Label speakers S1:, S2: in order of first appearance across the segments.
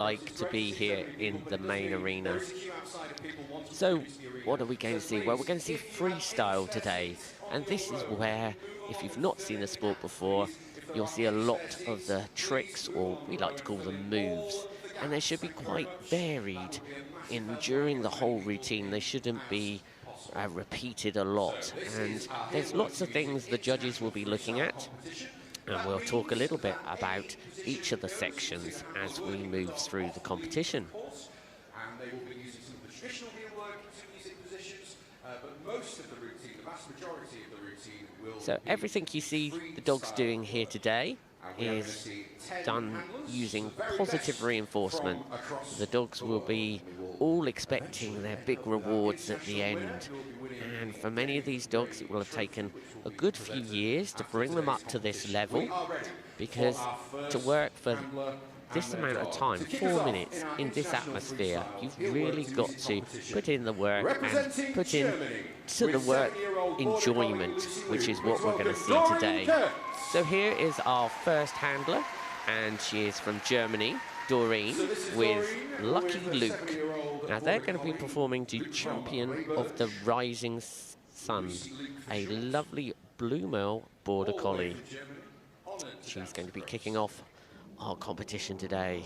S1: like to be here in the main arena. So what are we going to see? Well, we're going to see freestyle today, and this is where, if you've not seen the sport before, you'll see a lot of the tricks, or we like to call them moves, and they should be quite varied during the whole routine. They shouldn't be repeated a lot, and there's lots of things the judges will be looking at, and we'll talk a little bit about each of the sections as we move through the competition.
S2: And they will be using some of the traditional heel work to music positions, but most of the routine, the vast majority of the routine will.
S1: So everything you see the dogs doing here today is done using positive reinforcement. The dogs will be all expecting their big rewards at the end. And for many of these dogs, it will have taken a good few years to bring them up to this level, because to work for this amount of time, 4 minutes, in this atmosphere, you've really got to put in the work and put in to the work enjoyment, which is what we're going to see today. So here is our first handler, and she is from Germany, Doreen, with Lucky Luke. Now they're going to be performing to Champion of the Rising Sun, a lovely Blue Merle Border Collie. She's going to be kicking off our competition today.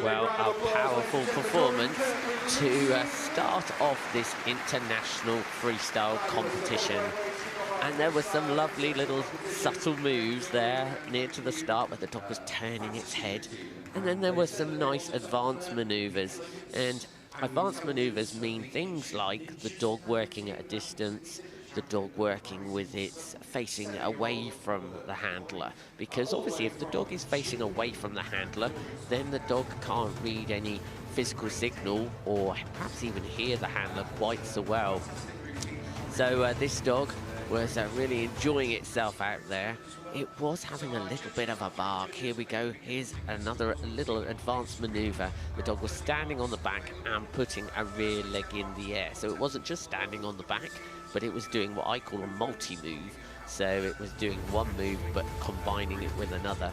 S1: Well, a powerful performance to start off this international freestyle competition. And there were some lovely little subtle moves there near to the start where the dog was turning its head. And then there were some nice advanced maneuvers. And Advanced maneuvers mean things like the dog working at a distance, the dog working with its facing away from the handler, because obviously if the dog is facing away from the handler, then the dog can't read any physical signal or perhaps even hear the handler quite so well. So this dog was really enjoying itself out there. It was having a little bit of a bark. Here we go. Here's another little advanced maneuver. The dog was standing on the back and putting a rear leg in the air. So it wasn't just standing on the back, but it was doing what I call a multi-move. So it was doing one move, but combining it with another.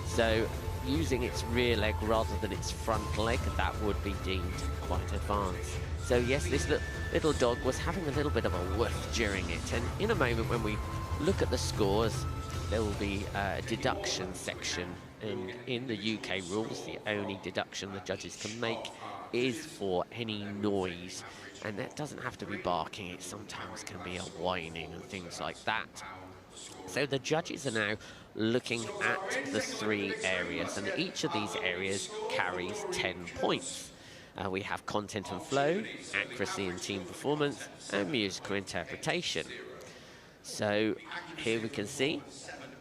S1: So using its rear leg rather than its front leg, that would be deemed quite advanced. So yes, this little dog was having a little bit of a woof during it. And in a moment when we look at the scores, there will be a deduction section. And in the UK rules, the only deduction the judges can make is for any noise. And that doesn't have to be barking, it sometimes can be a whining and things like that. So the judges are now looking at the 3 areas, and each of these areas carries 10 points. We have content and flow, accuracy and team performance, and musical interpretation. So here we can see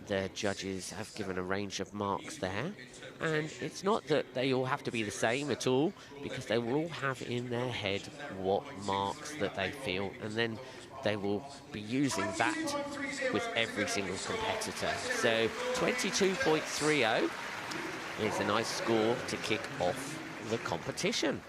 S1: the judges have given a range of marks there, and it's not that they all have to be the same at all, because they will all have in their head what marks that they feel, and then they will be using that with every single competitor. So 22.30 is a nice score to kick off the competition.